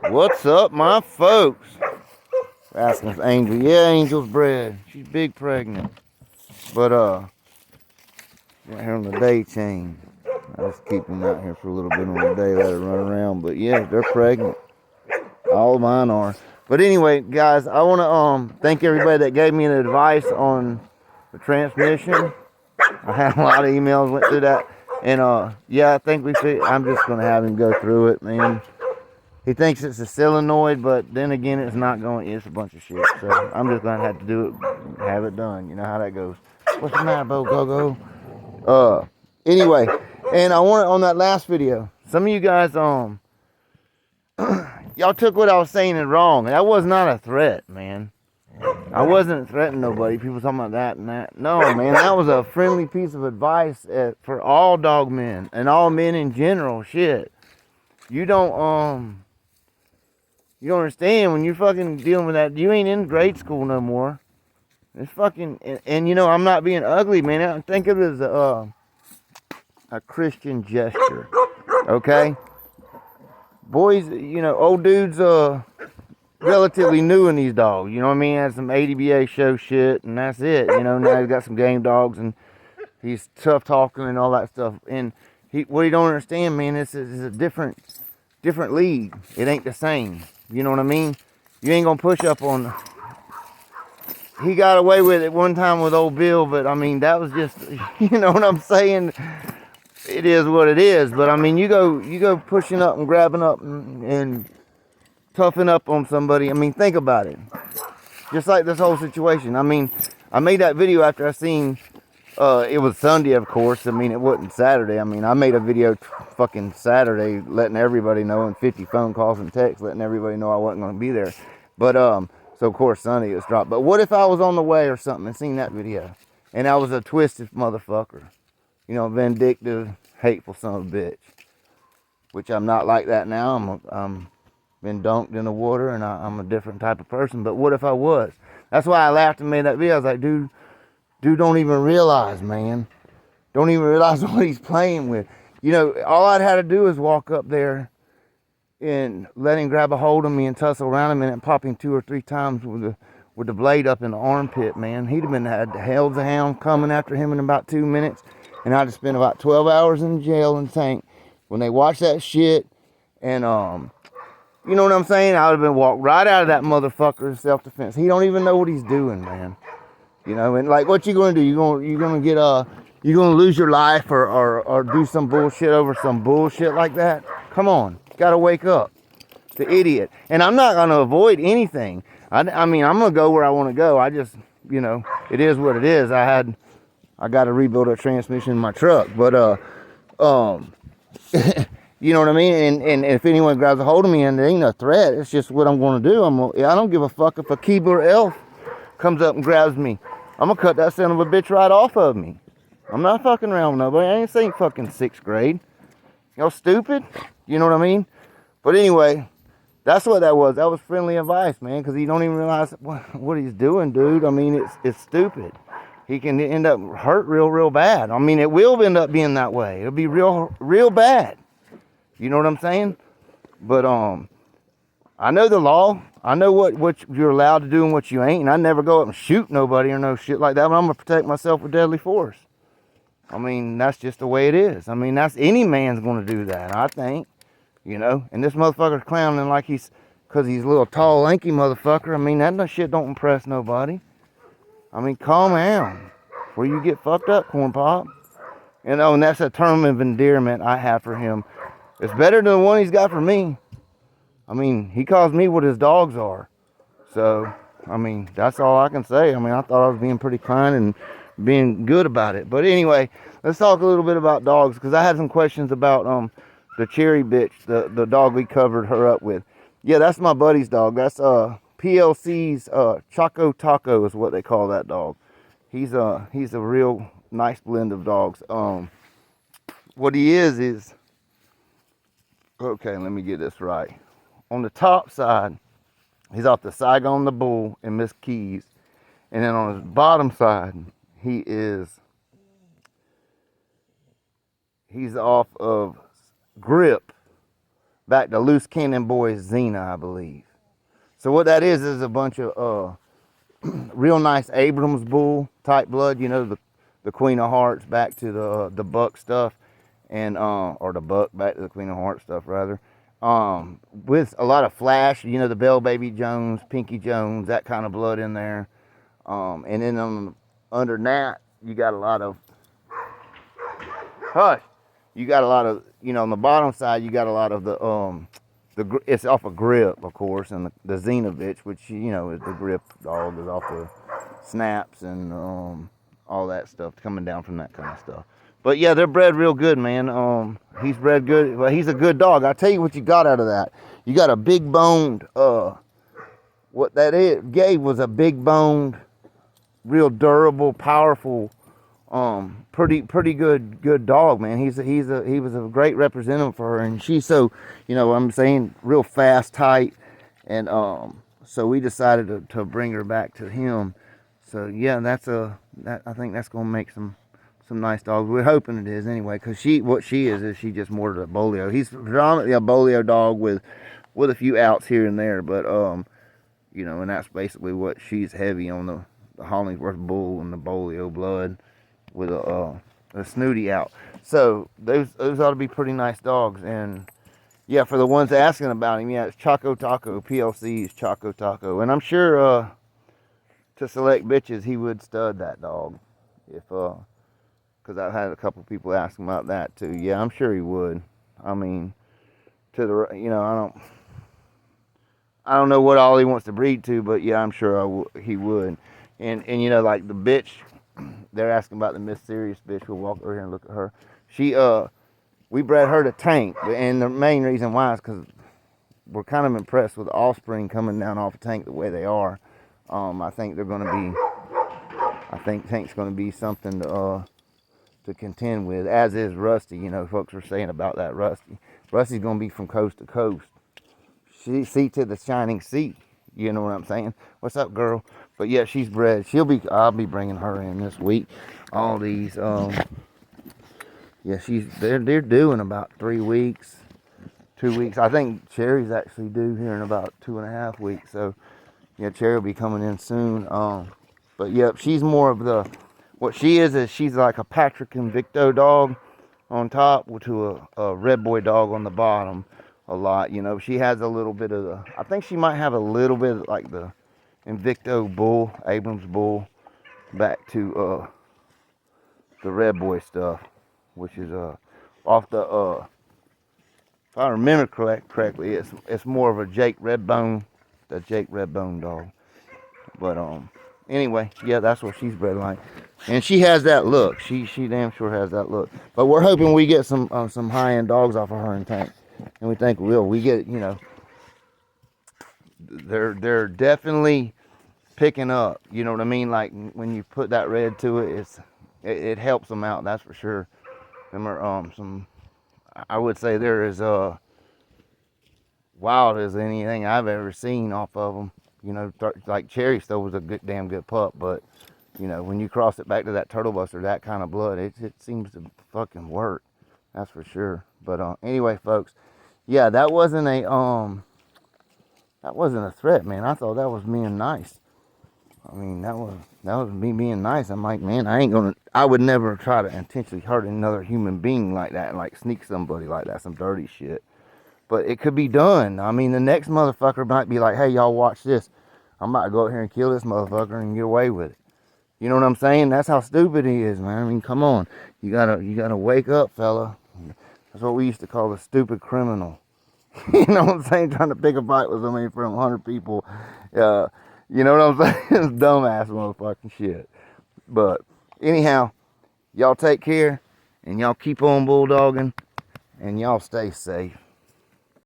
What's up, my folks? Asking if Angel. Yeah, Angel's bred. She's big pregnant. But, right here on the day chain. I just keep them out here for a little bit on the day, let her run around. But yeah, they're pregnant. All of mine are. But anyway, guys, I want to thank everybody that gave me an advice on the transmission. I had a lot of emails, went through that. And, yeah, I think I'm just going to have him go through it, man. He thinks it's a solenoid, but then again, it's not going. It's a bunch of shit. So I'm just gonna have to do it, have it done. You know how that goes. What's the matter, Bo? Go. Anyway, and I want on that last video. Some of you guys, y'all took what I was saying and wrong. That was not a threat, man. I wasn't threatening nobody. People talking about that and that. No, man, that was a friendly piece of advice for all dog men and all men in general. Shit, you don't You don't understand when you're fucking dealing with that. You ain't in grade school no more. It's fucking and you know I'm not being ugly, man. I think of it as a Christian gesture. Okay, boys, you know, old dudes relatively new in these dogs. You know what I mean? Had some ADBA show shit, and that's it. You know, now he's got some game dogs, and he's tough talking and all that stuff. And what he don't understand, man, is a different league. It ain't the same. You know what I mean? You ain't gonna push up on. He got away with it one time with old Bill, but I mean that was just, you know what I'm saying? It is what it is. But I mean, you go pushing up and grabbing up and toughing up on somebody. I mean, think about it. Just like this whole situation. I mean, I made that video after I seen. It was Sunday, of course. I mean, it wasn't Saturday. I mean, I made a video fucking Saturday letting everybody know, and 50 phone calls and texts letting everybody know I wasn't going to be there. But, so of course Sunday it was dropped. But what if I was on the way or something and seen that video? And I was a twisted motherfucker. You know, vindictive, hateful son of a bitch. Which I'm not like that now. I'm been dunked in the water and I'm a different type of person. But what if I was? That's why I laughed and made that video. I was like, dude, don't even realize, man. Don't even realize what he's playing with. You know, all I'd had to do is walk up there and let him grab a hold of me and tussle around him and pop him 2 or 3 times with the blade up in the armpit, man. He'd have had held the hound coming after him in about 2 minutes, and I'd have spent about 12 hours in jail and tank. When they watch that shit, and you know what I'm saying? I would have been walked right out of that motherfucker in self-defense. He don't even know what he's doing, man. You know, and like, what you gonna do? You gonna get you gonna lose your life or do some bullshit over some bullshit like that? Come on, you gotta wake up, the idiot. And I'm not gonna avoid anything. I mean, I'm gonna go where I want to go. I just, you know, it is what it is. I got to rebuild a transmission in my truck, but you know what I mean? And if anyone grabs a hold of me and there ain't no threat, it's just what I'm gonna do. I don't give a fuck if a Keebler elf comes up and grabs me. I'm gonna cut that son of a bitch right off of me. I'm not fucking around with nobody. I ain't saying fucking 6th grade. Y'all stupid? You know what I mean? But anyway, that's what that was. That was friendly advice, man, because he don't even realize what he's doing, dude. I mean, it's stupid. He can end up hurt real bad. I mean, it will end up being that way. It'll be real bad. You know what I'm saying? But I know the law. I know what you're allowed to do and what you ain't. And I never go up and shoot nobody or no shit like that. But I'm going to protect myself with deadly force. I mean, that's just the way it is. I mean, that's any man's going to do that, I think. You know? And this motherfucker's clowning like because he's a little tall, lanky motherfucker. I mean, that shit don't impress nobody. I mean, calm down before you get fucked up, corn pop. You know, and that's a term of endearment I have for him. It's better than the one he's got for me. I mean, he calls me what his dogs are. So, I mean, that's all I can say. I mean, I thought I was being pretty kind and being good about it. But anyway, let's talk a little bit about dogs, because I had some questions about the cherry bitch, the dog we covered her up with. Yeah, that's my buddy's dog. That's PLC's Choco Taco is what they call that dog. He's a real nice blend of dogs. What he is okay, let me get this right. On the top side, he's off the Saigon the Bull and Miss Keys. And then on his bottom side, he's off of Grip, back to Loose Cannon Boys Xena, I believe. So what that is a bunch of real nice Abrams bull type blood. You know, the Queen of Hearts back to the buck stuff, and or the buck back to the Queen of Hearts stuff rather. With a lot of flash. You know, the Bell Baby Jones, Pinky Jones, that kind of blood in there. And then under that, you got a lot of hush. You got a lot of, you know, on the bottom side, you got a lot of it's off a grip, of course, and the Xenovich, which, you know, is the grip dog, is off the snaps and all that stuff coming down from that kind of stuff. But yeah, they're bred real good, man. He's bred good. Well, he's a good dog. I'll tell you what you got out of that. You got a big boned, what that is, Gabe was a big boned, real durable, powerful, pretty good dog, man. He was a great representative for her, and she's so, you know, I'm saying, real fast, tight, and so we decided to bring her back to him. So yeah, I think that's gonna make some nice dogs. We're hoping it is anyway, because what she is she just more to a bolio. He's predominantly a bolio dog with a few outs here and there, but you know, and that's basically what she's heavy on, the Hollingsworth bull and the bolio blood with a snooty out. So those ought to be pretty nice dogs. And yeah, for the ones asking about him, yeah, it's Choco Taco. PLC's Choco Taco, and I'm sure to select bitches he would stud that dog, if because I've had a couple people asking about that too. Yeah, I'm sure he would. I mean, to the, you know, I don't know what all he wants to breed to, but yeah, I'm sure he would. And you know, like the bitch, they're asking about the Miss Serious bitch. We'll walk over here and look at her. She we bred her to Tank, and the main reason why is because we're kind of impressed with the offspring coming down off of Tank the way they are. I think they're going to be. I think Tank's going to be something to contend with, as is Rusty. You know, folks are saying about that Rusty. Rusty's going to be from coast to coast. Sea to the shining sea. You know what I'm saying? What's up, girl? But yeah, she's bred. I'll be bringing her in this week. All these, yeah, they're due in about 3 weeks, 2 weeks. I think Cherry's actually due here in about 2.5 weeks. So yeah, Cherry will be coming in soon. But yeah, she's more of what she is she's like a Patrick Invicto dog on top to a Red Boy dog on the bottom. A lot, you know. She has a little bit of I think she might have a little bit of like the Invicto bull, Abrams bull, back to the Red Boy stuff, which is off the if I remember correctly, it's more of a Jake Redbone dog. But anyway, yeah, that's what she's bred like, and she has that look. She damn sure has that look. But we're hoping we get some high-end dogs off of her in Tank. And we think we get, you know, they're definitely picking up. You know what I mean? Like when you put that red to it, it helps them out. That's for sure. Them are I would say they're as wild as anything I've ever seen off of them. You know, like Cherry still was a damn good pup, but you know, when you cross it back to that Turtle Buster, that kind of blood, it seems to fucking work. That's for sure. But anyway, folks, yeah, that wasn't a threat, man. I thought that was being nice. I mean, that was me being nice. I'm like, man, I would never try to intentionally hurt another human being like that, and like sneak somebody like that, some dirty shit. But it could be done. I mean, the next motherfucker might be like, hey, y'all watch this. I'm about to go out here and kill this motherfucker and get away with it. You know what I'm saying? That's how stupid he is, man. I mean, come on. You gotta wake up, fella. That's what we used to call the stupid criminal. You know what I'm saying? Trying to pick a fight with somebody from 100 people. You know what I'm saying? It's dumbass motherfucking shit. But anyhow, y'all take care, and y'all keep on bulldogging, and y'all stay safe.